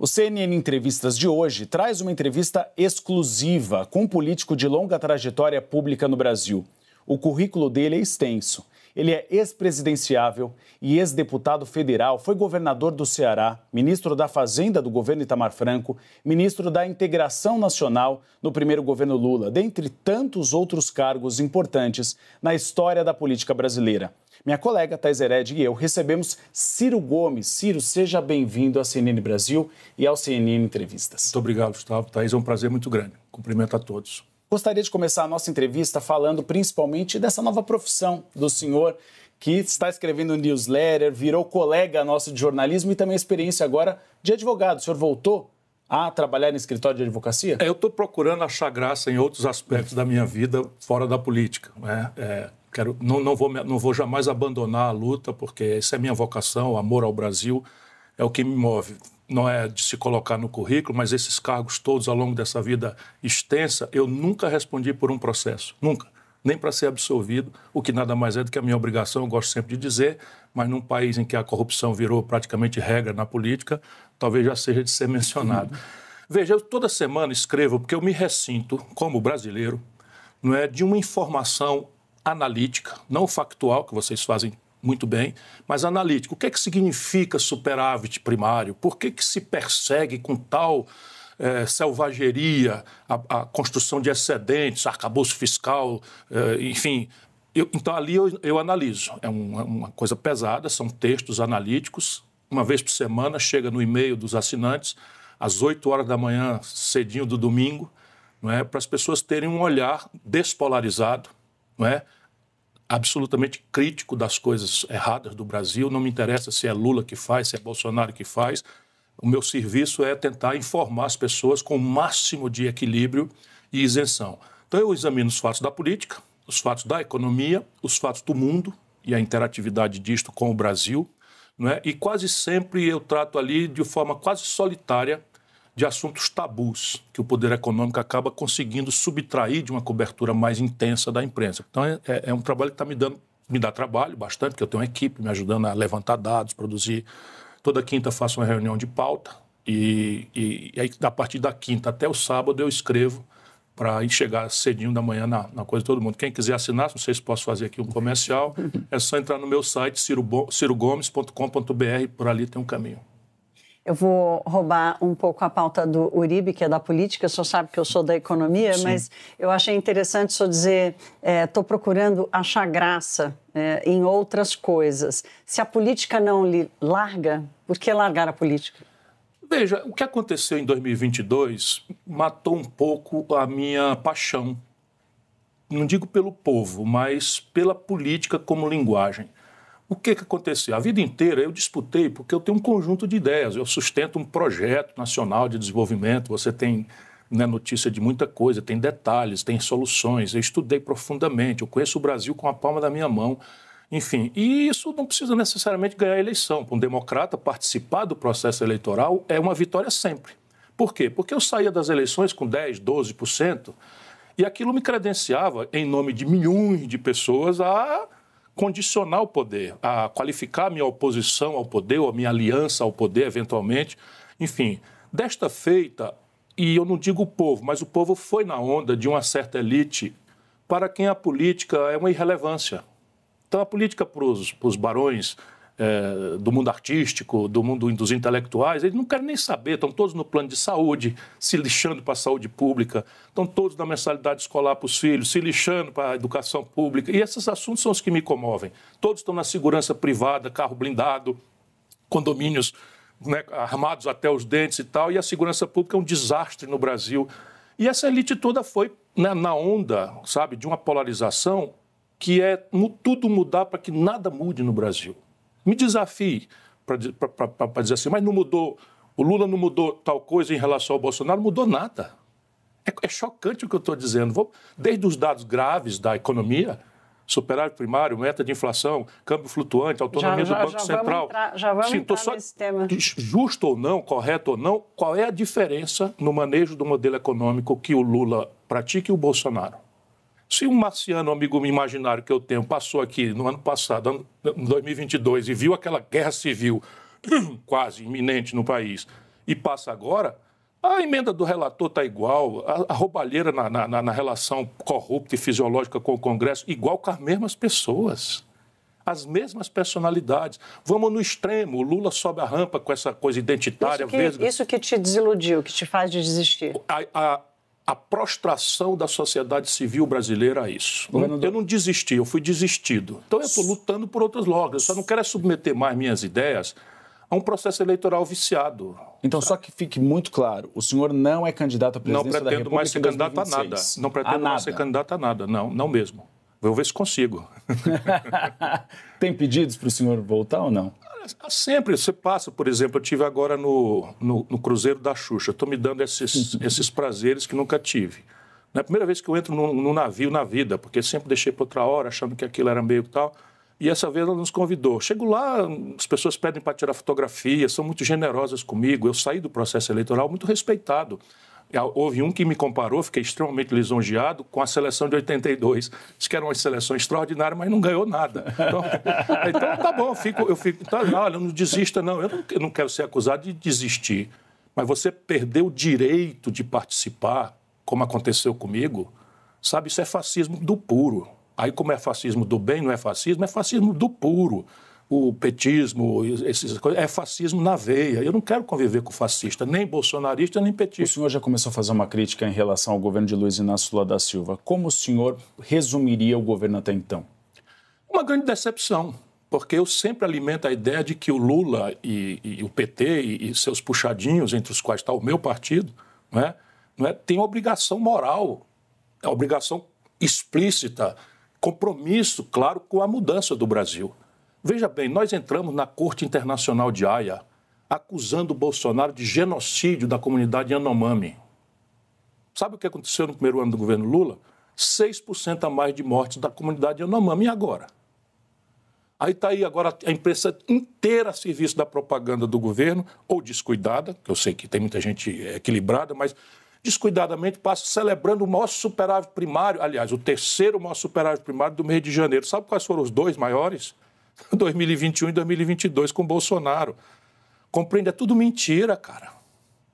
O CNN Entrevistas de hoje traz uma entrevista exclusiva com um político de longa trajetória pública no Brasil. O currículo dele é extenso. Ele é ex-presidenciável e ex-deputado federal, foi governador do Ceará, ministro da Fazenda do governo Itamar Franco, ministro da Integração Nacional no primeiro governo Lula, dentre tantos outros cargos importantes na história da política brasileira. Minha colega Thais Hered e eu recebemos Ciro Gomes. Ciro, seja bem-vindo à CNN Brasil e ao CNN Entrevistas. Muito obrigado, Gustavo. Thais, é um prazer muito grande. Cumprimento a todos. Gostaria de começar a nossa entrevista falando principalmente dessa nova profissão do senhor, que está escrevendo newsletter, virou colega nosso de jornalismo e também experiência agora de advogado. O senhor voltou a trabalhar no escritório de advocacia? Eu estou procurando achar graça em outros aspectos da minha vida fora da política, né? Não vou jamais abandonar a luta, porque essa é a minha vocação, o amor ao Brasil é o que me move. Não é de se colocar no currículo, mas esses cargos todos ao longo dessa vida extensa, eu nunca respondi por um processo, nunca. Nem para ser absolvido, o que nada mais é do que a minha obrigação, eu gosto sempre de dizer, mas num país em que a corrupção virou praticamente regra na política, talvez já seja de ser mencionado. Veja, eu toda semana escrevo, porque eu me ressinto, como brasileiro, não é, de uma informação analítica, não factual, que vocês fazem muito bem, mas analítica. O que é que significa superávit primário? Por que se persegue com tal selvageria a construção de excedentes, arcabouço fiscal, enfim? Então, ali eu analiso. É uma coisa pesada, são textos analíticos. Uma vez por semana, chega no e-mail dos assinantes, às 8 horas da manhã, cedinho do domingo, não é? Para as pessoas terem um olhar despolarizado, não é? Absolutamente crítico das coisas erradas do Brasil. Não me interessa se é Lula que faz, se é Bolsonaro que faz. O meu serviço é tentar informar as pessoas com o máximo de equilíbrio e isenção. Então eu examino os fatos da política, os fatos da economia, os fatos do mundo e a interatividade disto com o Brasil, não é? E quase sempre eu trato ali de forma quase solitária de assuntos tabus que o poder econômico acaba conseguindo subtrair de uma cobertura mais intensa da imprensa. Então, é um trabalho que me dá trabalho bastante, porque eu tenho uma equipe me ajudando a levantar dados, produzir. Toda quinta faço uma reunião de pauta e aí, a partir da quinta até o sábado, eu escrevo para chegar cedinho da manhã na coisa de todo mundo. Quem quiser assinar, não sei se posso fazer aqui um comercial, é só entrar no meu site, cirogomes.com.br, por ali tem um caminho. Eu vou roubar um pouco a pauta do Uribe, que é da política. O senhor sabe que eu sou da economia, sim, mas eu achei interessante o senhor dizer estou procurando achar graça em outras coisas. Se a política não lhe larga, por que largar a política? Veja, o que aconteceu em 2022 matou um pouco a minha paixão. Não digo pelo povo, mas pela política como linguagem. O que aconteceu? A vida inteira eu disputei porque eu tenho um conjunto de ideias. Eu sustento um projeto nacional de desenvolvimento. Você tem, né, notícia de muita coisa, tem detalhes, tem soluções. Eu estudei profundamente. Eu conheço o Brasil com a palma da minha mão. Enfim, e isso não precisa necessariamente ganhar a eleição. Para um democrata, participar do processo eleitoral é uma vitória sempre. Por quê? Porque eu saía das eleições com 10%, 12% e aquilo me credenciava, em nome de milhões de pessoas, a condicionar o poder, a qualificar a minha oposição ao poder ou a minha aliança ao poder, eventualmente. Enfim, desta feita, e eu não digo o povo, mas o povo foi na onda de uma certa elite para quem a política é uma irrelevância. Então, a política para os barões do mundo artístico, do mundo dos intelectuais, eles não querem nem saber, estão todos no plano de saúde, se lixando para a saúde pública, estão todos na mensalidade escolar para os filhos, se lixando para a educação pública, e esses assuntos são os que me comovem. Todos estão na segurança privada, carro blindado, condomínios, né, armados até os dentes e tal, e a segurança pública é um desastre no Brasil. E essa elite toda foi, né, na onda, sabe, de uma polarização que é tudo mudar para que nada mude no Brasil. Me desafie para dizer assim, mas não mudou, o Lula não mudou tal coisa em relação ao Bolsonaro, não mudou nada. É chocante o que eu estou dizendo. Desde os dados graves da economia, superávit primário, meta de inflação, câmbio flutuante, autonomia do Banco Central. Já vamos entrar nesse tema. Justo ou não, correto ou não, qual é a diferença no manejo do modelo econômico que o Lula pratica e o Bolsonaro? Se um marciano, amigo imaginário que eu tenho, passou aqui no ano passado, em 2022, e viu aquela guerra civil quase iminente no país, e passa agora, a emenda do relator está igual, a roubalheira na relação corrupta e fisiológica com o Congresso, igual com as mesmas pessoas, as mesmas personalidades. Vamos no extremo, o Lula sobe a rampa com essa coisa identitária. Isso que te desiludiu, que te faz desistir? A prostração da sociedade civil brasileira a isso. Eu não desisti, eu fui desistido. Então eu estou lutando por outras lógicas, eu só não quero submeter mais minhas ideias a um processo eleitoral viciado. Então, só que fique muito claro, o senhor não é candidato à presidência da República Não pretendo mais ser candidato a nada. Não pretendo mais ser nada. candidato a nada, não mesmo. Vou ver se consigo. Tem pedidos para o senhor voltar ou não? Sempre. Você passa, por exemplo, eu estive agora no Cruzeiro da Xuxa. Estou me dando esses prazeres que nunca tive. Não é a primeira vez que eu entro num navio na vida, porque sempre deixei para outra hora, achando que aquilo era meio tal. E essa vez ela nos convidou. Chego lá, as pessoas pedem para tirar fotografia, são muito generosas comigo. Eu saí do processo eleitoral muito respeitado. Houve um que me comparou, fiquei extremamente lisonjeado, com a seleção de 82. Diz que era uma seleção extraordinária, mas não ganhou nada. Então tá bom, eu fico tá, olha, não desista, não. Eu não quero ser acusado de desistir. Mas você perdeu o direito de participar, como aconteceu comigo, sabe? Isso é fascismo do puro. Aí, como é fascismo do bem, não é fascismo do puro. O petismo, essas coisas, é fascismo na veia. Eu não quero conviver com fascista, nem bolsonarista, nem petista. O senhor já começou a fazer uma crítica em relação ao governo de Luiz Inácio Lula da Silva. Como o senhor resumiria o governo até então? Uma grande decepção, porque eu sempre alimento a ideia de que o Lula e o PT e seus puxadinhos, entre os quais está o meu partido, não é, tem obrigação moral, obrigação explícita, compromisso, claro, com a mudança do Brasil. Veja bem, nós entramos na Corte Internacional de Haia acusando o Bolsonaro de genocídio da comunidade Yanomami. Sabe o que aconteceu no primeiro ano do governo Lula? 6% a mais de mortes da comunidade Yanomami. E agora? Aí está aí agora a imprensa inteira a serviço da propaganda do governo, ou descuidada, que eu sei que tem muita gente equilibrada, mas descuidadamente passa celebrando o maior superávit primário, aliás, o terceiro maior superávit primário do mês de janeiro. Sabe quais foram os dois maiores? 2021 e 2022 com Bolsonaro. Compreende? É tudo mentira, cara.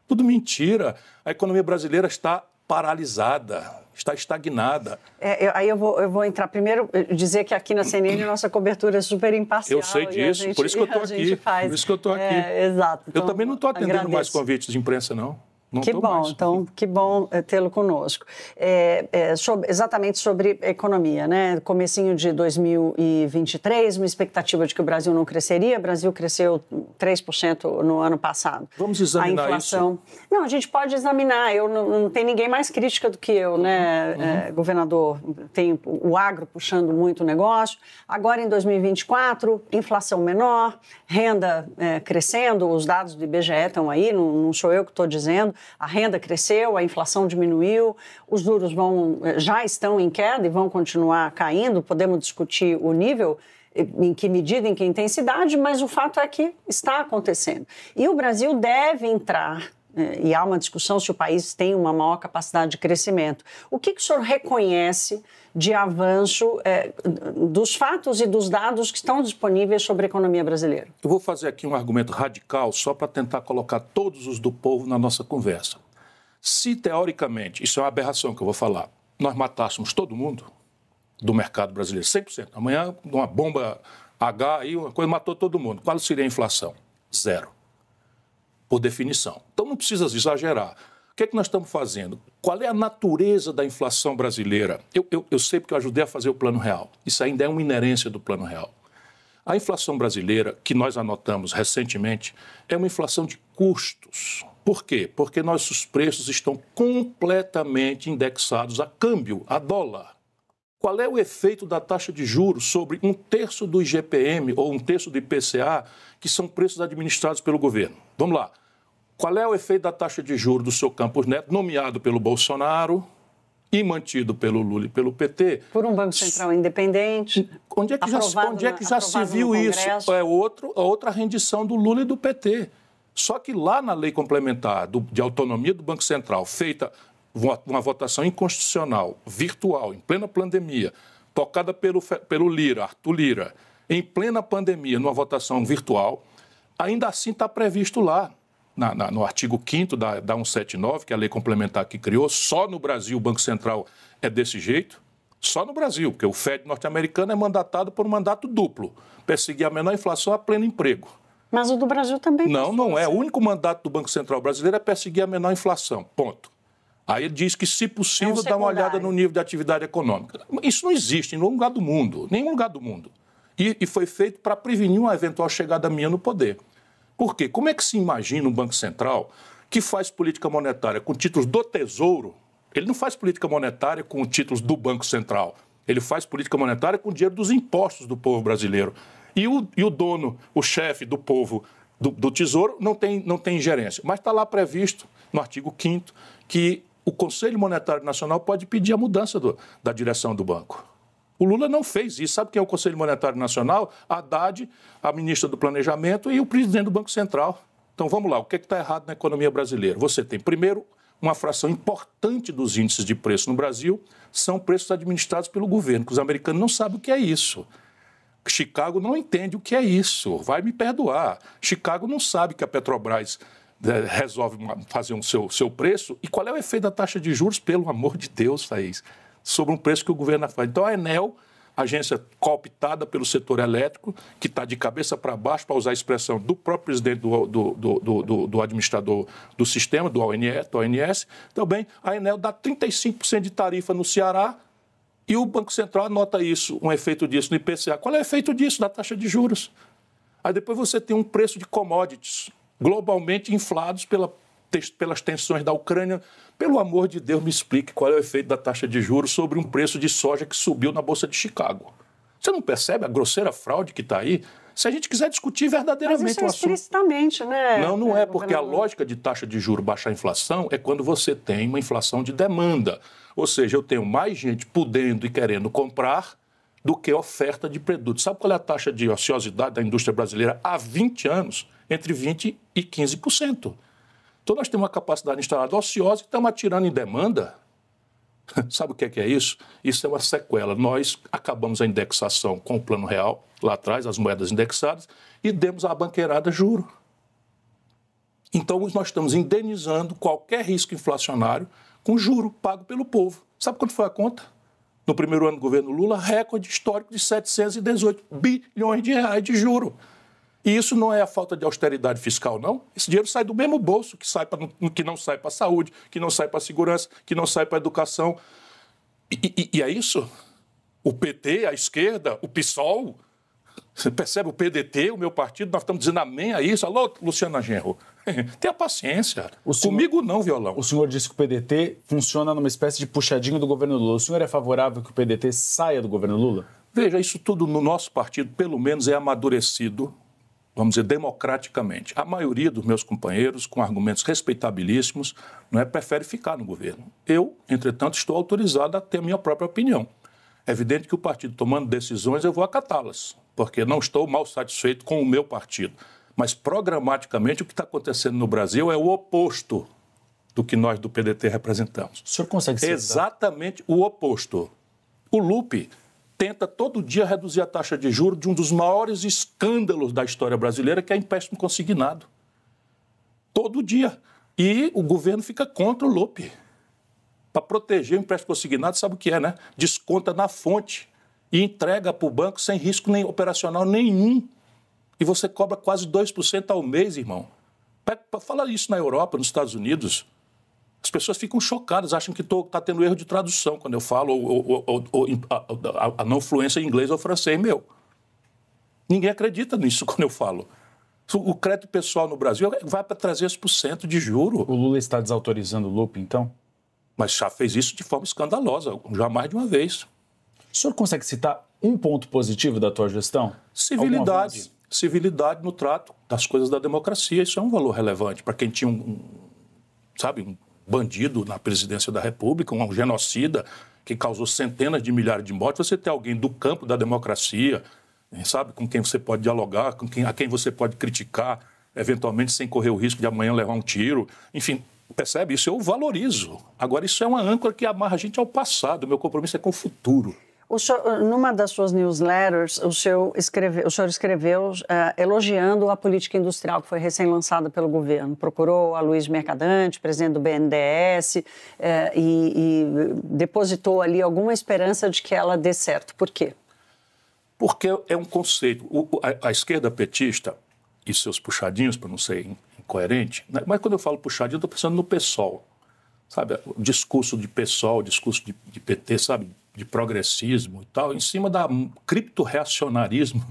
Tudo mentira. A economia brasileira está paralisada, está estagnada. Aí eu vou entrar primeiro, dizer que aqui na CNN nossa cobertura é super imparcial. Eu sei disso, por isso que eu estou aqui. Por isso que eu estou aqui. Exato. Então, eu também não estou atendendo mais convites de imprensa, não. Que bom, então, que bom tê-lo conosco. Exatamente sobre economia, né? Comecinho de 2023, uma expectativa de que o Brasil não cresceria. O Brasil cresceu 3% no ano passado. Vamos examinar a inflação... isso? Não, a gente pode examinar. Não tem ninguém mais crítica do que eu, né, governador? Tem o agro puxando muito o negócio. Agora, em 2024, inflação menor, renda crescendo. Os dados do IBGE estão aí, não sou eu que estou dizendo. A renda cresceu, a inflação diminuiu, os juros já estão em queda e vão continuar caindo. Podemos discutir o nível, em que medida, em que intensidade, mas o fato é que está acontecendo. E o Brasil deve entrar, e há uma discussão se o país tem uma maior capacidade de crescimento. O que o senhor reconhece de avanço dos fatos e dos dados que estão disponíveis sobre a economia brasileira? Eu vou fazer aqui um argumento radical só para tentar colocar todos os do povo na nossa conversa. Se, teoricamente, isso é uma aberração que eu vou falar, nós matássemos todo mundo do mercado brasileiro, 100%. Amanhã, uma bomba H, aí uma coisa matou todo mundo. Qual seria a inflação? 0. Por definição. Então, não precisa exagerar. O que é que nós estamos fazendo? Qual é a natureza da inflação brasileira? Eu sei porque eu ajudei a fazer o Plano Real. Isso ainda é uma inerência do Plano Real. A inflação brasileira, que nós anotamos recentemente, é uma inflação de custos. Por quê? Porque nossos preços estão completamente indexados a câmbio, a dólar. Qual é o efeito da taxa de juros sobre 1/3 do IGPM ou 1/3 do IPCA, que são preços administrados pelo governo? Vamos lá. Qual é o efeito da taxa de juros do seu Campos Neto, nomeado pelo Bolsonaro e mantido pelo Lula e pelo PT? Por um Banco Central independente. Onde é que já se viu isso? É outra rendição do Lula e do PT. Só que lá na lei complementar de autonomia do Banco Central, feita uma votação inconstitucional, virtual, em plena pandemia, tocada pelo Lira, Arthur Lira, em plena pandemia, numa votação virtual, ainda assim está previsto lá no artigo 5º da 179, que é a lei complementar que criou, só no Brasil o Banco Central é desse jeito, só no Brasil, porque o FED norte-americano é mandatado por um mandato duplo, perseguir a menor inflação a pleno emprego. Mas o do Brasil também. Não é. O único mandato do Banco Central brasileiro é perseguir a menor inflação, ponto. Aí ele diz que, se possível, dá uma olhada no nível de atividade econômica. Isso não existe em nenhum lugar do mundo, nenhum lugar do mundo. E foi feito para prevenir uma eventual chegada minha no poder. Por quê? Como é que se imagina um Banco Central que faz política monetária com títulos do Tesouro? Ele não faz política monetária com títulos do Banco Central. Ele faz política monetária com o dinheiro dos impostos do povo brasileiro. E o dono, o chefe do povo do Tesouro não tem ingerência. Mas está lá previsto, no artigo 5º, que o Conselho Monetário Nacional pode pedir a mudança da direção do banco. O Lula não fez isso. Sabe quem é o Conselho Monetário Nacional? A Haddad, a ministra do Planejamento e o presidente do Banco Central. Então, vamos lá. O que está errado na economia brasileira? Você tem, primeiro, uma fração importante dos índices de preço no Brasil são preços administrados pelo governo, que os americanos não sabem o que é isso. Chicago não entende o que é isso. Vai me perdoar. Chicago não sabe que a Petrobras resolve fazer seu preço. E qual é o efeito da taxa de juros? Pelo amor de Deus, Thaís, sobre um preço que o governo faz. Então, a Enel, agência cooptada pelo setor elétrico, que está de cabeça para baixo, para usar a expressão do próprio presidente do administrador do sistema, do ONS, também a Enel dá 35% de tarifa no Ceará e o Banco Central anota isso, um efeito disso no IPCA. Qual é o efeito disso da taxa de juros? Aí depois você tem um preço de commodities globalmente inflados pelas tensões da Ucrânia. Pelo amor de Deus, me explique qual é o efeito da taxa de juros sobre um preço de soja que subiu na Bolsa de Chicago. Você não percebe a grosseira fraude que está aí? Se a gente quiser discutir verdadeiramente o assunto... Mas isso é explicitamente, né? Não é, porque a lógica de taxa de juros baixar a inflação é quando você tem uma inflação de demanda. Ou seja, eu tenho mais gente podendo e querendo comprar do que oferta de produtos. Sabe qual é a taxa de ociosidade da indústria brasileira há 20 anos? Entre 20% e 15%. Então, nós temos uma capacidade instalada ociosa e estamos atirando em demanda. Sabe o que é isso? Isso é uma sequela. Nós acabamos a indexação com o Plano Real, lá atrás, as moedas indexadas, e demos à banqueirada juro. Então, nós estamos indenizando qualquer risco inflacionário com juro pago pelo povo. Sabe quanto foi a conta? No primeiro ano do governo Lula, recorde histórico de 718 bilhões de reais de juro. E isso não é a falta de austeridade fiscal, não. Esse dinheiro sai do mesmo bolso que não sai para a saúde, que não sai para a segurança, que não sai para a educação. E é isso? O PT, a esquerda, o PSOL, você percebe? O PDT, o meu partido, nós estamos dizendo amém a isso. Alô, Luciana Genro, tenha paciência. Comigo não, violão. O senhor disse que o PDT funciona numa espécie de puxadinho do governo Lula. O senhor é favorável que o PDT saia do governo Lula? Veja, isso tudo no nosso partido, pelo menos, é amadurecido, vamos dizer, democraticamente. A maioria dos meus companheiros, com argumentos respeitabilíssimos, prefere ficar no governo. Eu, entretanto, estou autorizado a ter a minha própria opinião. É evidente que o partido tomando decisões, eu vou acatá-las, porque não estou mal satisfeito com o meu partido. Mas, programaticamente, o que está acontecendo no Brasil é o oposto do que nós do PDT representamos. O senhor consegue citar? Exatamente o oposto. O Lupe tenta todo dia reduzir a taxa de juros de um dos maiores escândalos da história brasileira, que é empréstimo consignado. Todo dia. E o governo fica contra o Lupe. Para proteger o empréstimo consignado, sabe o que é, né? Desconta na fonte e entrega para o banco sem risco operacional nenhum. E você cobra quase 2% ao mês, irmão. Fala isso na Europa, nos Estados Unidos. As pessoas ficam chocadas, acham que está tendo erro de tradução quando eu falo, ou a não fluência em inglês ou francês, meu. Ninguém acredita nisso quando eu falo. O crédito pessoal no Brasil vai para 300% de juro. O Lula está desautorizando o Lupe, então? Mas já fez isso de forma escandalosa, já mais de uma vez. O senhor consegue citar um ponto positivo da tua gestão? Civilidade. Civilidade no trato das coisas da democracia. Isso é um valor relevante para quem tinha um bandido na presidência da República, um genocida que causou centenas de milhares de mortes. Você tem alguém do campo da democracia, sabe, com quem você pode dialogar, a quem você pode criticar, eventualmente sem correr o risco de amanhã levar um tiro. Enfim, percebe? Isso eu valorizo. Agora, isso é uma âncora que amarra a gente ao passado. O meu compromisso é com o futuro. Numa das suas newsletters, o senhor escreveu elogiando a política industrial que foi recém-lançada pelo governo. Procurou a Luiz Mercadante, presidente do BNDES, e depositou ali alguma esperança de que ela dê certo. Por quê? Porque é um conceito. A esquerda petista e seus puxadinhos, para não ser incoerente, né? Mas quando eu falo puxadinho, eu estou pensando no PSOL. Sabe, o discurso de PSOL, o discurso de PT, sabe, de progressismo e tal, em cima da cripto-reacionarismo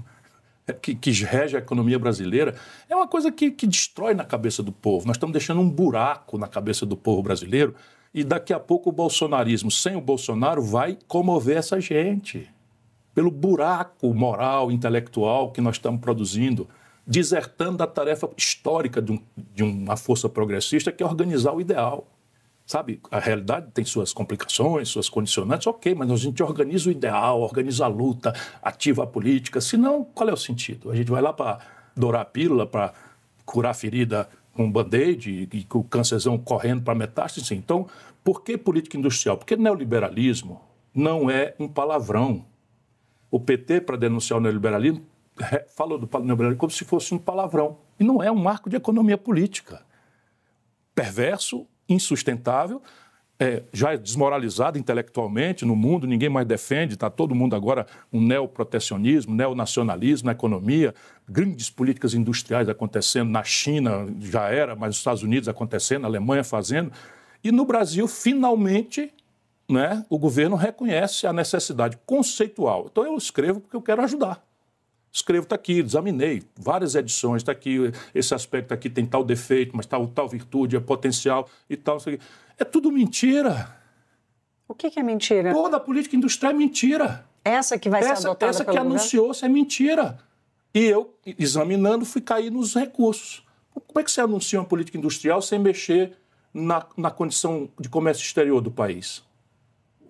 que rege a economia brasileira, é uma coisa que destrói na cabeça do povo. Nós estamos deixando um buraco na cabeça do povo brasileiro e daqui a pouco o bolsonarismo, sem o Bolsonaro, vai comover essa gente. Pelo buraco moral, intelectual que nós estamos produzindo, desertando da tarefa histórica de uma força progressista, que é organizar o ideal. Sabe, a realidade tem suas complicações, suas condicionantes, ok, mas a gente organiza o ideal, organiza a luta, ativa a política, senão qual é o sentido? A gente vai lá para dourar a pílula, para curar a ferida com um band-aid e com o câncerzão correndo para metástase? Então, por que política industrial? Porque neoliberalismo não é um palavrão. O PT, para denunciar o neoliberalismo, falou do neoliberalismo como se fosse um palavrão. E não é um marco de economia política. Perverso, insustentável, já desmoralizado intelectualmente no mundo, ninguém mais defende, está todo mundo agora um neoprotecionismo, neonacionalismo na economia, grandes políticas industriais acontecendo na China, já era, mas nos Estados Unidos acontecendo, na Alemanha fazendo, e no Brasil, finalmente, né, o governo reconhece a necessidade conceitual. Então eu escrevo porque eu quero ajudar. Escrevo, está aqui, examinei várias edições, está aqui, esse aspecto aqui tem tal defeito, mas tal virtude, é potencial e tal. É tudo mentira. O que é mentira? Toda a política industrial é mentira. Essa que vai ser adotada essa pelo que anunciou-se é mentira. E eu, examinando, fui cair nos recursos. Como é que você anuncia uma política industrial sem mexer na condição de comércio exterior do país?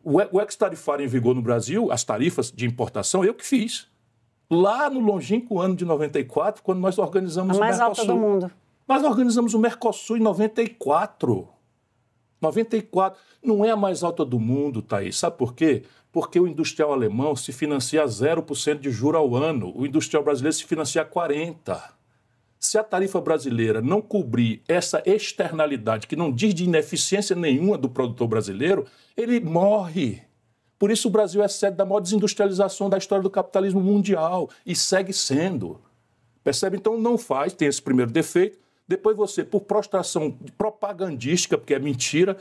O ex-tarifário em vigor no Brasil, as tarifas de importação, eu que fiz. Lá no longínquo ano de 94, quando nós organizamos o Mercosul. A mais alta do mundo. Nós organizamos o Mercosul em 94. 94. Não é a mais alta do mundo, Thaís. Sabe por quê? Porque o industrial alemão se financia a 0% de juro ao ano. O industrial brasileiro se financia a 40%. Se a tarifa brasileira não cobrir essa externalidade, que não diz de ineficiência nenhuma do produtor brasileiro, ele morre. Por isso o Brasil é sede da maior desindustrialização da história do capitalismo mundial e segue sendo. Percebe? Então não faz, tem esse primeiro defeito. Depois você, por prostração propagandística, porque é mentira,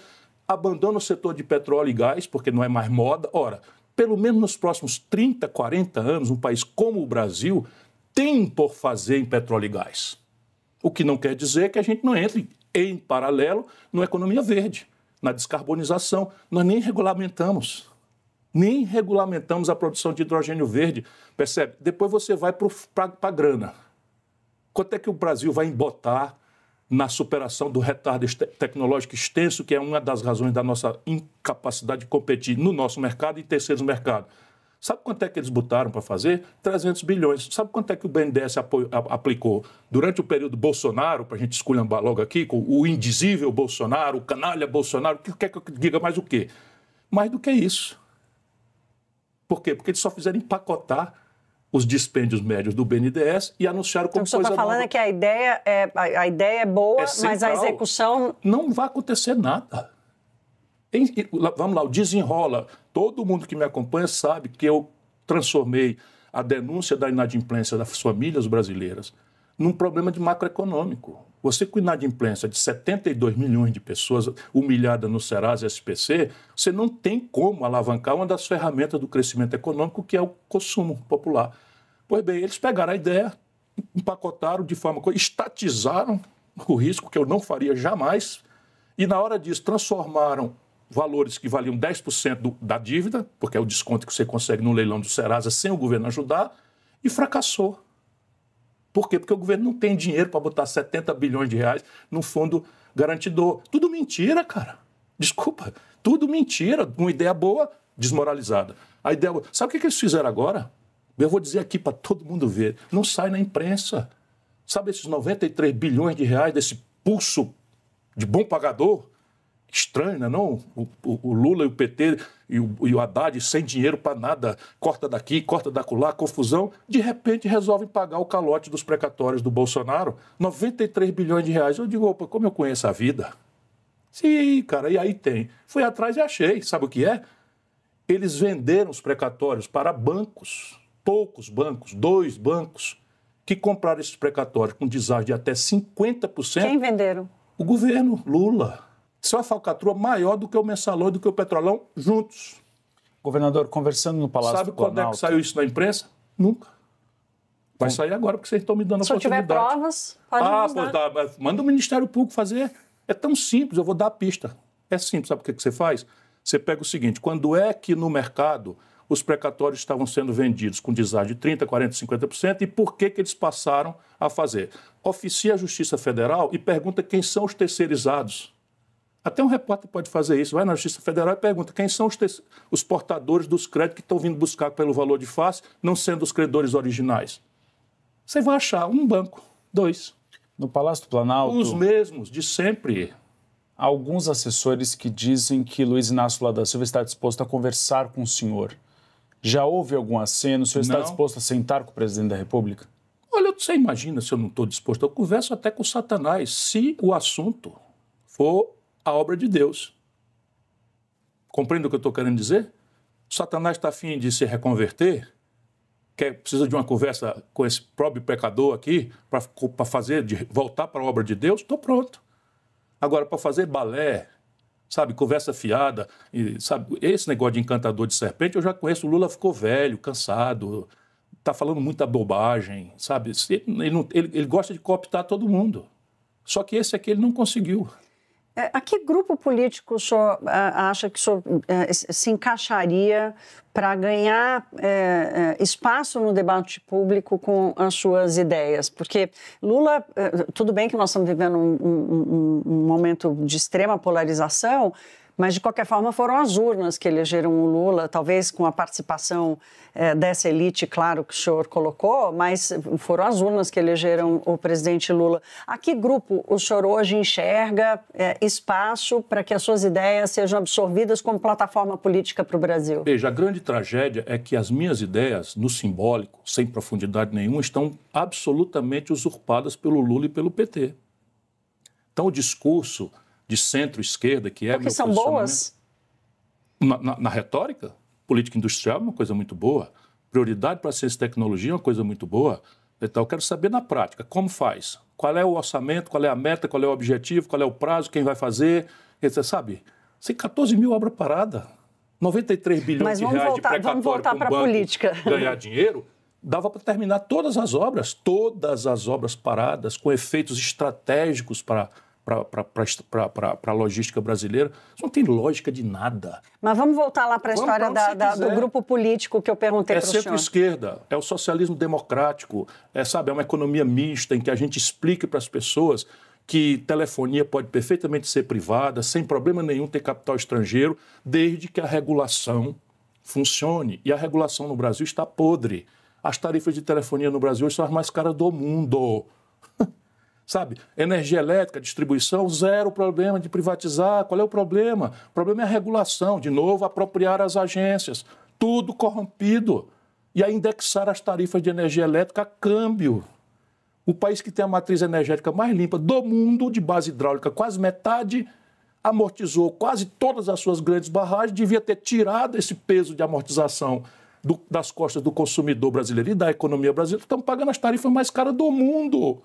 abandona o setor de petróleo e gás, porque não é mais moda. Ora, pelo menos nos próximos 30, 40 anos, um país como o Brasil tem por fazer em petróleo e gás. O que não quer dizer que a gente não entre em paralelo na economia verde, na descarbonização. Nós nem regulamentamos a produção de hidrogênio verde, percebe? Depois você vai para a grana. Quanto é que o Brasil vai embotar na superação do retardo tecnológico extenso, que é uma das razões da nossa incapacidade de competir no nosso mercado e em terceiros mercados? Sabe quanto é que eles botaram para fazer? 300 bilhões. Sabe quanto é que o BNDES aplicou durante o período Bolsonaro, para a gente esculhambar logo aqui, com o indizível Bolsonaro, o canalha Bolsonaro, quer que eu diga mais o quê? Mais do que isso. Por quê? Porque eles só fizeram empacotar os dispêndios médios do BNDES e anunciaram como coisa nova. Então, você está falando que a ideia é boa, mas a execução... Não vai acontecer nada. Vamos lá, o desenrola. Todo mundo que me acompanha sabe que eu transformei a denúncia da inadimplência das famílias brasileiras num problema de macroeconômico. Você com inadimplência de 72 milhões de pessoas humilhadas no Serasa e SPC, você não tem como alavancar uma das ferramentas do crescimento econômico, que é o consumo popular. Pois bem, eles pegaram a ideia, empacotaram de forma... estatizaram o risco, que eu não faria jamais, e na hora disso transformaram valores que valiam 10% da dívida, porque é o desconto que você consegue no leilão do Serasa sem o governo ajudar, e fracassou. Por quê? Porque o governo não tem dinheiro para botar 70 bilhões de reais no fundo garantidor. Tudo mentira, cara. Desculpa. Tudo mentira. Uma ideia boa, desmoralizada. A ideia boa. Sabe o que eles fizeram agora? Eu vou dizer aqui para todo mundo ver. Não sai na imprensa. Sabe esses 93 bilhões de reais desse pulso de bom pagador Estranho, né, não? O Lula e o PT e o Haddad sem dinheiro para nada, corta daqui, corta dacolá, confusão, de repente resolvem pagar o calote dos precatórios do Bolsonaro, 93 bilhões de reais. Eu digo, opa, como eu conheço a vida? Sim, cara, e aí tem. Fui atrás e achei, sabe o que é? Eles venderam os precatórios para bancos, poucos bancos, 2 bancos, que compraram esses precatórios com deságio de até 50%. Quem venderam? O governo, Lula. Isso é uma falcatrua maior do que o Mensalão e do que o Petrolão juntos. Governador, conversando no Palácio do Planalto... Sabe quando é que saiu isso na imprensa? Nunca. Vai sair agora, porque vocês estão me dando a oportunidade. Se eu tiver provas, pode pois dá. Manda o Ministério Público fazer. É tão simples, eu vou dar a pista. É simples, sabe o que você faz? Você pega o seguinte, quando é que no mercado os precatórios estavam sendo vendidos com deságio de 30%, 40%, 50% e por que eles passaram a fazer? Oficia a Justiça Federal e pergunta quem são os terceirizados. Até um repórter pode fazer isso, vai na Justiça Federal e pergunta quem são os portadores dos créditos que estão vindo buscar pelo valor de face, não sendo os credores originais. Você vai achar um banco, 2. No Palácio do Planalto... Os mesmos, de sempre. Há alguns assessores que dizem que Luiz Inácio Lula da Silva está disposto a conversar com o senhor. Já houve algum aceno? O senhor está disposto a sentar com o presidente da República? Olha, você imagina se eu não estou disposto. Eu converso até com o Satanás, se o assunto for a obra de Deus. Compreende o que eu estou querendo dizer? O Satanás está a fim de se reconverter, precisa de uma conversa com esse próprio pecador aqui, para voltar para a obra de Deus, estou pronto. Agora, para fazer balé, sabe, conversa fiada, sabe, esse negócio de encantador de serpente, eu já conheço, o Lula ficou velho, cansado, está falando muita bobagem, sabe? Ele gosta de cooptar todo mundo. Só que esse aqui ele não conseguiu. A que grupo político o senhor acha que o senhor se encaixaria para ganhar espaço no debate público com as suas ideias? Porque Lula, tudo bem que nós estamos vivendo um momento de extrema polarização, mas, de qualquer forma, foram as urnas que elegeram o Lula, talvez com a participação dessa elite, claro, que o senhor colocou, mas foram as urnas que elegeram o presidente Lula. A que grupo o senhor hoje enxerga espaço para que as suas ideias sejam absorvidas como plataforma política para o Brasil? Veja, a grande tragédia é que as minhas ideias, no simbólico, sem profundidade nenhuma, estão absolutamente usurpadas pelo Lula e pelo PT. Então, o discurso de centro-esquerda, que é porque são boas? Na retórica, política industrial é uma coisa muito boa, prioridade para a ciência e tecnologia é uma coisa muito boa. Então, eu quero saber na prática, como faz? Qual é o orçamento, qual é a meta, qual é o objetivo, qual é o prazo, quem vai fazer? Você sabe, tem 14 mil obras paradas, 93 bilhões de reais de precatório para um banco política. Ganhar dinheiro, dava para terminar todas as obras paradas, com efeitos estratégicos para a logística brasileira. Isso não tem lógica de nada. Mas vamos voltar lá para a história do grupo político que eu perguntei para o senhor. É centro-esquerda, é o socialismo democrático, é uma economia mista em que a gente explica para as pessoas que telefonia pode perfeitamente ser privada, sem problema nenhum ter capital estrangeiro, desde que a regulação funcione. E a regulação no Brasil está podre. As tarifas de telefonia no Brasil são as mais caras do mundo. Sabe, energia elétrica, distribuição, zero problema de privatizar. Qual é o problema? O problema é a regulação, de novo, apropriar as agências. Tudo corrompido. E a indexar as tarifas de energia elétrica a câmbio. O país que tem a matriz energética mais limpa do mundo, de base hidráulica, quase metade, amortizou quase todas as suas grandes barragens, devia ter tirado esse peso de amortização das costas do consumidor brasileiro e da economia brasileira. Estamos pagando as tarifas mais caras do mundo.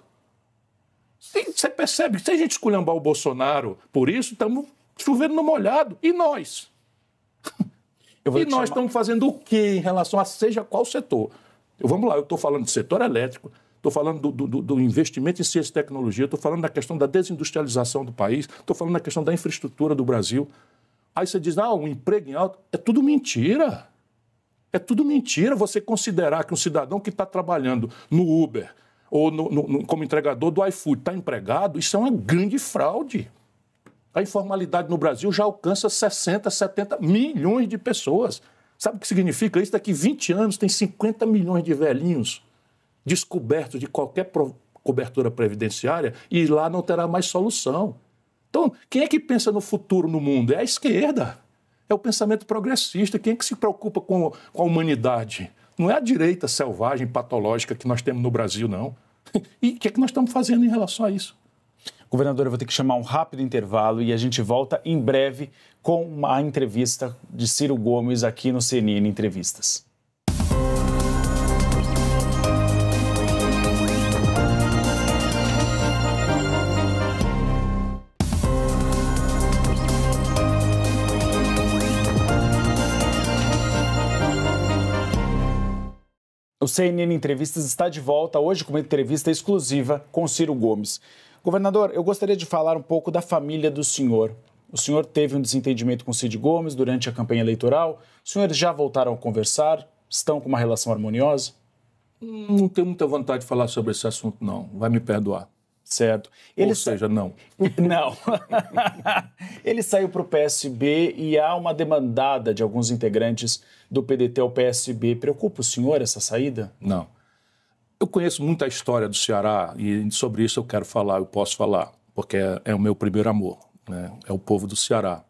Você percebe que se a gente esculhambar o Bolsonaro por isso, estamos chovendo no molhado. E nós? E nós estamos fazendo o quê em relação a seja qual setor? Vamos lá, eu estou falando de setor elétrico, estou falando do investimento em ciência e tecnologia, estou falando da questão da desindustrialização do país, estou falando da questão da infraestrutura do Brasil. Aí você diz, um emprego em alta. É tudo mentira. É tudo mentira você considerar que um cidadão que está trabalhando no Uber ou como entregador do iFood está empregado, isso é uma grande fraude. A informalidade no Brasil já alcança 60, 70 milhões de pessoas. Sabe o que significa isso? Daqui 20 anos tem 50 milhões de velhinhos descobertos de qualquer cobertura previdenciária e lá não terá mais solução. Então, quem é que pensa no futuro no mundo? É a esquerda. É o pensamento progressista. Quem é que se preocupa com a humanidade? Não é a direita selvagem, patológica que nós temos no Brasil, não. E o que é que nós estamos fazendo em relação a isso? Governador, eu vou ter que chamar um rápido intervalo e a gente volta em breve com uma entrevista de Ciro Gomes aqui no CNN Entrevistas. O CNN Entrevistas está de volta hoje com uma entrevista exclusiva com Ciro Gomes. Governador, eu gostaria de falar um pouco da família do senhor. O senhor teve um desentendimento com Cid Gomes durante a campanha eleitoral. Os senhores já voltaram a conversar? Estão com uma relação harmoniosa? Não tenho muita vontade de falar sobre esse assunto, não. Vai me perdoar. Certo. Ou seja, não. Não. Ele saiu para o PSB e há uma demandada de alguns integrantes do PDT ao PSB. Preocupa o senhor essa saída? Não. Eu conheço muita história do Ceará e sobre isso eu quero falar, eu posso falar, porque é o meu primeiro amor, né? É o povo do Ceará.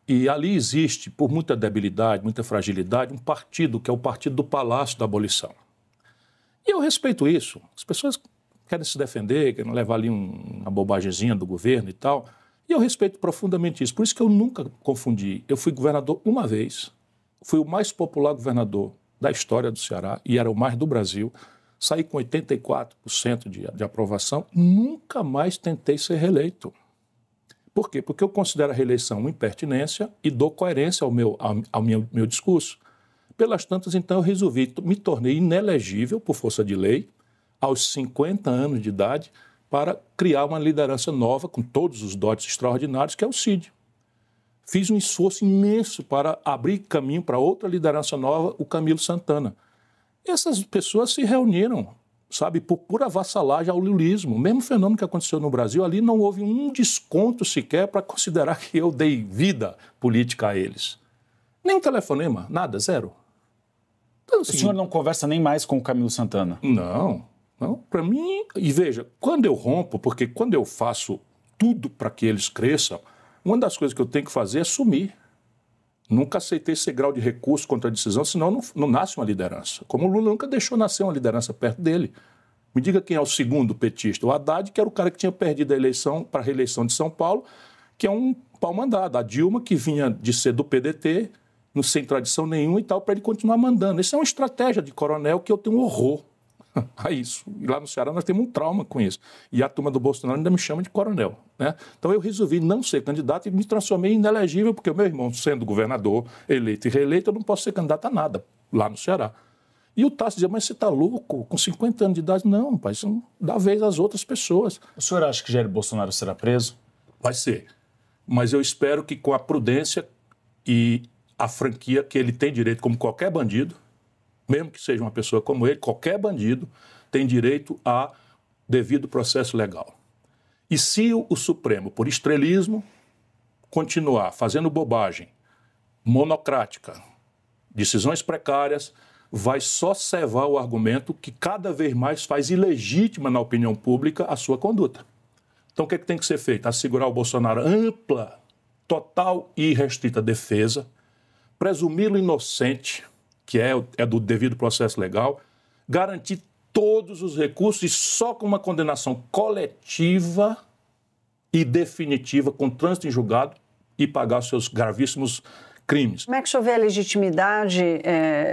E ali existe, por muita debilidade, muita fragilidade, um partido que é o Partido do Palácio da Abolição. E eu respeito isso. As pessoas querem se defender, querem levar ali uma bobagemzinha do governo e tal. E eu respeito profundamente isso. Por isso que eu nunca confundi. Eu fui governador uma vez, fui o mais popular governador da história do Ceará e era o mais do Brasil. Saí com 84% de aprovação. Nunca mais tentei ser reeleito. Por quê? Porque eu considero a reeleição uma impertinência e dou coerência ao meu discurso. Pelas tantas, então, eu resolvi, me tornei inelegível por força de lei, aos 50 anos de idade, para criar uma liderança nova, com todos os dotes extraordinários, que é o Cid. Fiz um esforço imenso para abrir caminho para outra liderança nova, o Camilo Santana. Essas pessoas se reuniram, sabe, por pura vassalagem ao lulismo. O mesmo fenômeno que aconteceu no Brasil, ali não houve um desconto sequer para considerar que eu dei vida política a eles. Nem um telefonema, nada, zero. Então, assim, o senhor não conversa nem mais com o Camilo Santana? Não. Para mim, e veja, quando eu rompo, porque quando eu faço tudo para que eles cresçam, uma das coisas que eu tenho que fazer é sumir. Nunca aceitei esse grau de recurso contra a decisão, senão não nasce uma liderança. Como o Lula nunca deixou nascer uma liderança perto dele. Me diga quem é o segundo petista. O Haddad, que era o cara que tinha perdido a eleição para a reeleição de São Paulo, que é um pau-mandado. A Dilma, que vinha de ser do PDT, sem tradição nenhuma e tal, para ele continuar mandando. Isso é uma estratégia de coronel que eu tenho horror a isso. E lá no Ceará nós temos um trauma com isso. E a turma do Bolsonaro ainda me chama de coronel, né? Então eu resolvi não ser candidato e me transformei em inelegível, porque o meu irmão, sendo governador, eleito e reeleito, eu não posso ser candidato a nada lá no Ceará. E o Tasso dizia, mas você está louco? Com 50 anos de idade? Não, pai, isso não dá vez às outras pessoas. O senhor acha que Jair Bolsonaro será preso? Vai ser. Mas eu espero que com a prudência e a franquia que ele tem direito, como qualquer bandido, mesmo que seja uma pessoa como ele, qualquer bandido tem direito a devido processo legal. E se o Supremo, por estrelismo, continuar fazendo bobagem, monocrática, decisões precárias, vai só cevar o argumento que cada vez mais faz ilegítima na opinião pública a sua conduta. Então o que é que tem que ser feito? Assegurar ao Bolsonaro ampla, total e irrestrita defesa, presumi-lo inocente, que é do devido processo legal, garantir todos os recursos e só com uma condenação coletiva e definitiva, com trânsito em julgado, e pagar seus gravíssimos crimes. Como é que o senhor vê a legitimidade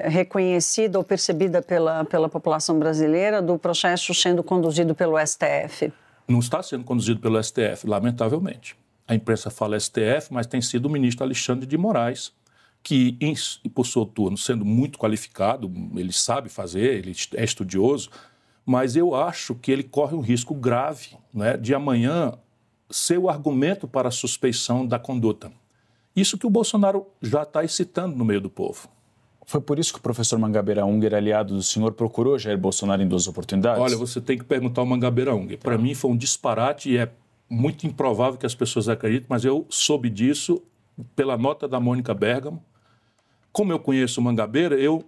reconhecida ou percebida pela população brasileira do processo sendo conduzido pelo STF? Não está sendo conduzido pelo STF, lamentavelmente. A imprensa fala STF, mas tem sido o ministro Alexandre de Moraes, que, por seu turno, sendo muito qualificado, ele sabe fazer, ele é estudioso, mas eu acho que ele corre um risco grave, né, de amanhã ser o argumento para a suspeição da conduta. Isso que o Bolsonaro já está excitando no meio do povo. Foi por isso que o professor Mangabeira Unger, aliado do senhor, procurou Jair Bolsonaro em 2 oportunidades? Olha, você tem que perguntar ao Mangabeira Unger. Para mim foi um disparate e é muito improvável que as pessoas acreditem, mas eu soube disso pela nota da Mônica Bergamo. Como eu conheço o Mangabeira, eu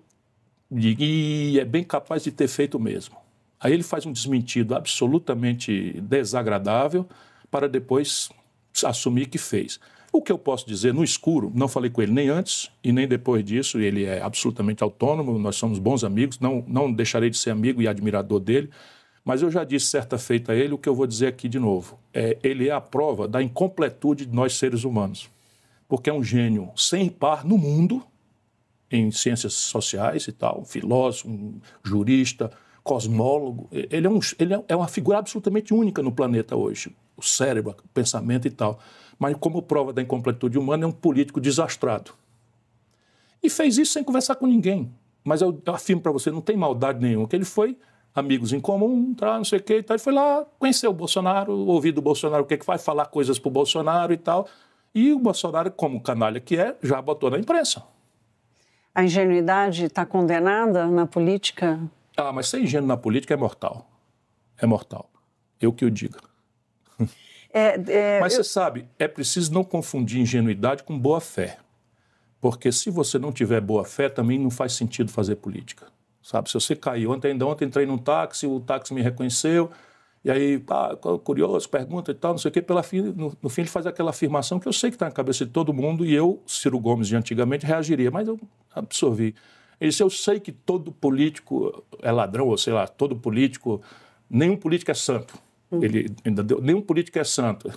digo, e é bem capaz de ter feito mesmo. Aí ele faz um desmentido absolutamente desagradável para depois assumir que fez. O que eu posso dizer no escuro, não falei com ele nem antes e nem depois disso, ele é absolutamente autônomo, nós somos bons amigos, não deixarei de ser amigo e admirador dele, mas eu já disse certa feita a ele o que eu vou dizer aqui de novo. Ele é a prova da incompletude de nós seres humanos, porque é um gênio sem par no mundo, em ciências sociais e tal, um filósofo, um jurista, cosmólogo. Ele é uma figura absolutamente única no planeta hoje, o cérebro, o pensamento e tal. Mas como prova da incompletude humana, é um político desastrado. E fez isso sem conversar com ninguém. Mas eu afirmo para você, não tem maldade nenhuma, que ele foi amigos em comum, não sei o quê, e tal. Ele foi lá conhecer o Bolsonaro, ouvir do Bolsonaro o que faz, falar coisas para o Bolsonaro e tal. E o Bolsonaro, como canalha que é, já botou na imprensa. A ingenuidade está condenada na política? Mas ser ingênuo na política é mortal. É mortal. Eu que o diga. Mas você sabe, é preciso não confundir ingenuidade com boa-fé. Porque se você não tiver boa-fé, também não faz sentido fazer política. Sabe, se você caiu, ontem entrei num táxi, o táxi me reconheceu, e aí, curioso, pergunta e tal, não sei o quê, no fim ele faz aquela afirmação que eu sei que está na cabeça de todo mundo, e eu, Ciro Gomes de antigamente, reagiria, mas eu absorvi. Ele disse, eu sei que todo político é ladrão, ou sei lá, todo político, nenhum político é santo. Ele ainda deu, nenhum político é santo.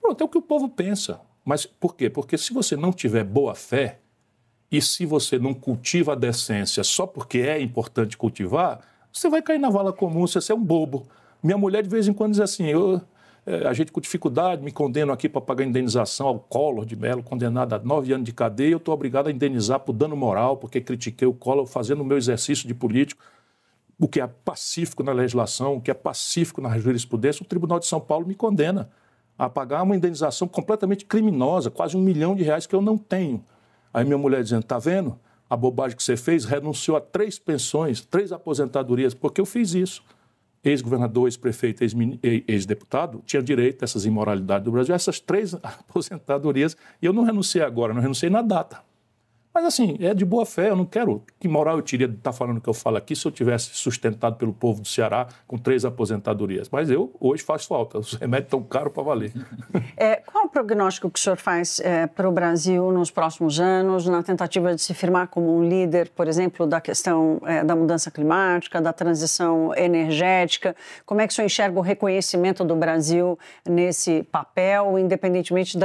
Pronto, é o que o povo pensa. Mas por quê? Porque se você não tiver boa fé e se você não cultiva a decência só porque é importante cultivar, você vai cair na vala comum, você é um bobo. Minha mulher de vez em quando diz assim, a gente com dificuldade, me condeno aqui para pagar indenização ao Collor de Mello, condenado a 9 anos de cadeia, eu estou obrigado a indenizar por dano moral, porque critiquei o Collor fazendo o meu exercício de político. O que é pacífico na legislação, o que é pacífico na jurisprudência, o Tribunal de São Paulo me condena a pagar uma indenização completamente criminosa, quase R$1 milhão que eu não tenho. Aí minha mulher dizendo, está vendo? A bobagem que você fez, renunciou a 3 pensões, 3 aposentadorias, porque eu fiz isso. Ex-governador, ex-prefeito, ex-deputado, tinha direito a essas imoralidades do Brasil, essas 3 aposentadorias, e eu não renunciei agora, não renunciei na data. Mas assim, é de boa fé, eu não quero... Que moral eu teria de estar falando o que eu falo aqui se eu tivesse sustentado pelo povo do Ceará com 3 aposentadorias? Mas hoje faz falta, os remédios estão caros para valer. Qual o prognóstico que o senhor faz para o Brasil nos próximos anos, na tentativa de se firmar como um líder, por exemplo, da questão da mudança climática, da transição energética? Como é que o senhor enxerga o reconhecimento do Brasil nesse papel, independentemente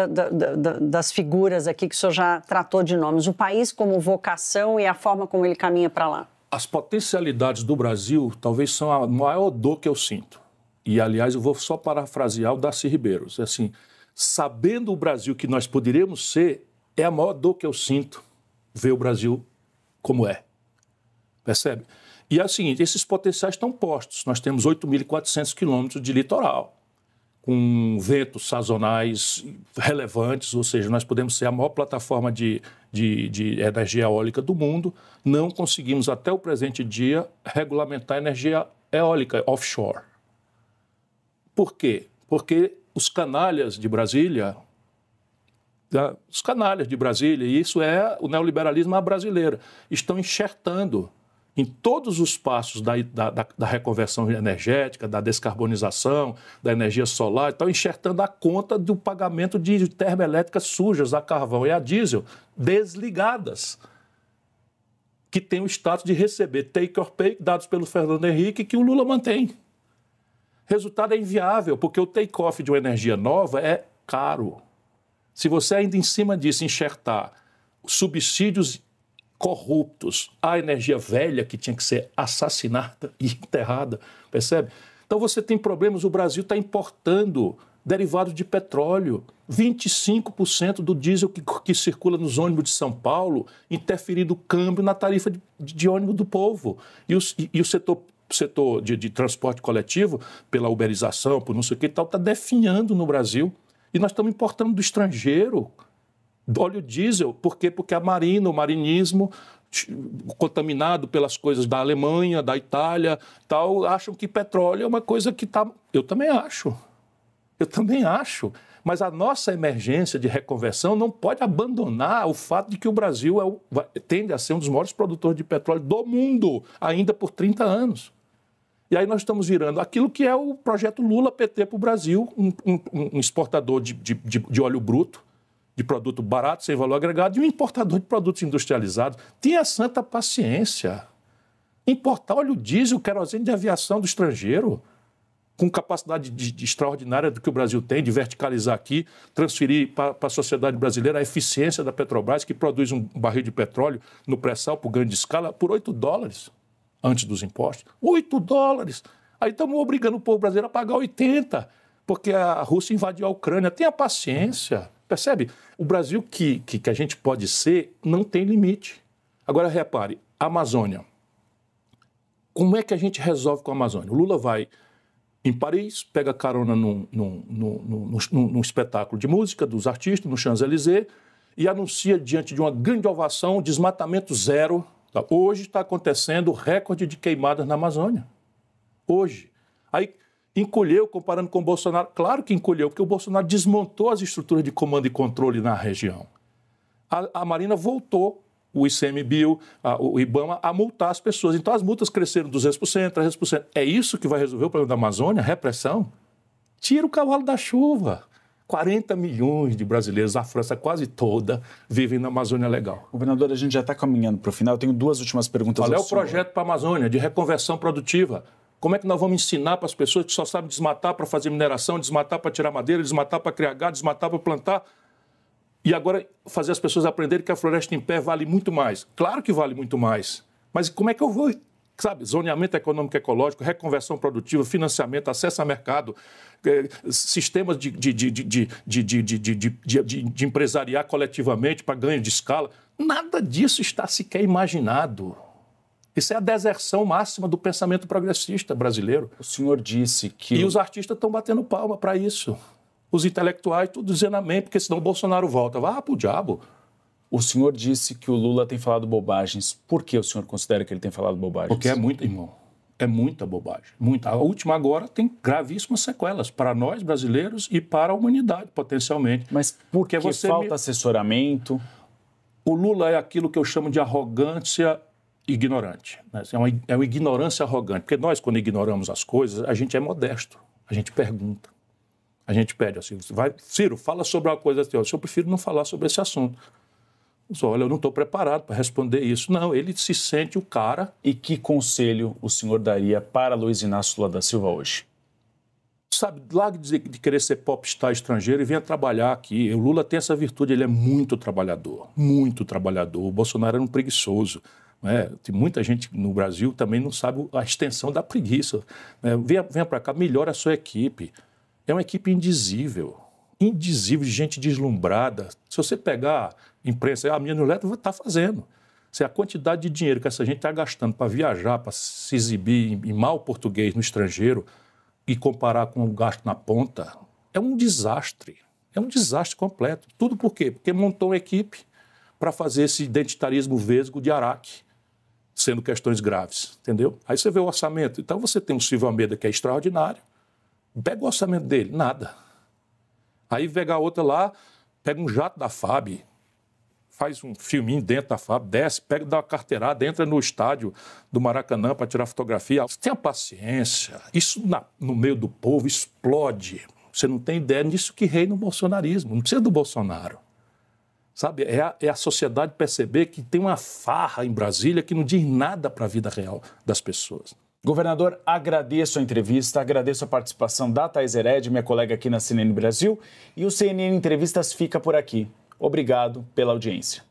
das figuras aqui que o senhor já tratou de nomes? O país como vocação e a forma como ele caminha para lá? As potencialidades do Brasil talvez são a maior dor que eu sinto. E, aliás, eu vou só parafrasear o Darcy Ribeiro. Assim, sabendo o Brasil que nós poderíamos ser, é a maior dor que eu sinto ver o Brasil como é. Percebe? E é o seguinte, esses potenciais estão postos. Nós temos 8.400 quilômetros de litoral, com ventos sazonais relevantes, ou seja, nós podemos ser a maior plataforma de energia eólica do mundo, não conseguimos até o presente dia regulamentar a energia eólica offshore. Por quê? Porque os canalhas de Brasília, e isso é o neoliberalismo à brasileira, estão enxertando em todos os passos da reconversão energética, da descarbonização, da energia solar, estão enxertando a conta do pagamento de termoelétricas sujas a carvão e a diesel, desligadas, que tem o status de receber take or pay, dados pelo Fernando Henrique, que o Lula mantém. Resultado é inviável, porque o take-off de uma energia nova é caro. Se você ainda em cima disso enxertar subsídios corruptos à energia velha que tinha que ser assassinada e enterrada, percebe? Então você tem problemas, o Brasil está importando derivados de petróleo, 25% do diesel que circula nos ônibus de São Paulo, interferindo o câmbio na tarifa de ônibus do povo. E o setor de transporte coletivo, pela uberização, por não sei o que e tal, está definhando no Brasil. E nós estamos importando do estrangeiro óleo diesel. Por quê? Porque a marina, o marinismo, contaminado pelas coisas da Alemanha, da Itália, tal, acham que petróleo é uma coisa que está... Eu também acho. Mas a nossa emergência de reconversão não pode abandonar o fato de que o Brasil tende a ser um dos maiores produtores de petróleo do mundo, ainda por 30 anos. E aí nós estamos virando aquilo que é o projeto Lula-PT para o Brasil, um exportador de óleo bruto, de produto barato, sem valor agregado, e um importador de produtos industrializados. Tenha santa paciência. Importar óleo diesel, querosene de aviação do estrangeiro, com capacidade extraordinária do que o Brasil tem, de verticalizar aqui, transferir para a sociedade brasileira a eficiência da Petrobras, que produz um barril de petróleo no pré-sal por grande escala por $8 antes dos impostos. $8! Aí estamos obrigando o povo brasileiro a pagar 80, porque a Rússia invadiu a Ucrânia. Tenha paciência, percebe? O Brasil que a gente pode ser não tem limite. Agora, repare, a Amazônia. Como é que a gente resolve com a Amazônia? O Lula vai em Paris, pega carona num espetáculo de música dos artistas, no Champs-Élysées, e anuncia, diante de uma grande ovação, desmatamento zero. Hoje está acontecendo o recorde de queimadas na Amazônia. Hoje. Aí encolheu, comparando com o Bolsonaro. Claro que encolheu, porque o Bolsonaro desmontou as estruturas de comando e controle na região. A Marina voltou, o ICMBio, o IBAMA, a multar as pessoas. Então, as multas cresceram 200%, 300%. É isso que vai resolver o problema da Amazônia? Repressão? Tira o cavalo da chuva. 40 milhões de brasileiros, a França quase toda, vivem na Amazônia Legal. Governador, a gente já está caminhando para o final. Eu tenho duas últimas perguntas. Qual é o projeto para a Amazônia de reconversão produtiva? Como é que nós vamos ensinar para as pessoas que só sabem desmatar para fazer mineração, desmatar para tirar madeira, desmatar para criar gado, desmatar para plantar? E agora fazer as pessoas aprenderem que a floresta em pé vale muito mais. Claro que vale muito mais. Mas como é que eu vou, sabe, zoneamento econômico ecológico, reconversão produtiva, financiamento, acesso a mercado, sistemas de empresariar coletivamente para ganho de escala. Nada disso está sequer imaginado. Isso é a deserção máxima do pensamento progressista brasileiro. O senhor disse que... E os artistas estão batendo palma para isso. Os intelectuais, tudo dizendo amém, porque senão o Bolsonaro volta. Vá pro diabo. O senhor disse que o Lula tem falado bobagens. Por que o senhor considera que ele tem falado bobagens? Porque é muito, irmão. É muita bobagem. Muita. A última agora tem gravíssimas sequelas para nós, brasileiros, e para a humanidade, potencialmente. Mas por que falta assessoramento? O Lula é aquilo que eu chamo de arrogância ignorante. É uma ignorância arrogante. Porque nós, quando ignoramos as coisas, a gente é modesto. A gente pergunta. A gente pede assim, Ciro, fala sobre uma coisa assim. Eu prefiro não falar sobre esse assunto. Olha, eu não estou preparado para responder isso. Não, ele se sente o cara. E que conselho o senhor daria para Luiz Inácio Lula da Silva hoje? Sabe, largue de querer ser popstar estrangeiro e venha trabalhar aqui. O Lula tem essa virtude, ele é muito trabalhador. Muito trabalhador. O Bolsonaro era um preguiçoso. Né? Tem muita gente no Brasil também não sabe a extensão da preguiça. Venha para cá, melhore a sua equipe. É uma equipe indizível de gente deslumbrada. Se você pegar a imprensa, a minha newsletter está fazendo. Se a quantidade de dinheiro que essa gente está gastando para viajar, para se exibir em mau português no estrangeiro e comparar com o gasto na ponta, é um desastre. É um desastre completo. Tudo por quê? Porque montou uma equipe para fazer esse identitarismo vesgo de Araque, sendo questões graves, entendeu? Aí você vê o orçamento. Então você tem um Silvio Almeida que é extraordinário. Pega o orçamento dele, nada. Aí pega a outra lá, pega um jato da FAB, faz um filminho dentro da FAB, desce, pega, dá uma carteirada, entra no estádio do Maracanã para tirar fotografia. Tenha paciência. Isso no meio do povo explode. Você não tem ideia disso que reina o bolsonarismo. Não precisa do Bolsonaro. Sabe? É a sociedade perceber que tem uma farra em Brasília que não diz nada para a vida real das pessoas. Governador, agradeço a entrevista, agradeço a participação da Thaís Hered, minha colega aqui na CNN Brasil, e o CNN Entrevistas fica por aqui. Obrigado pela audiência.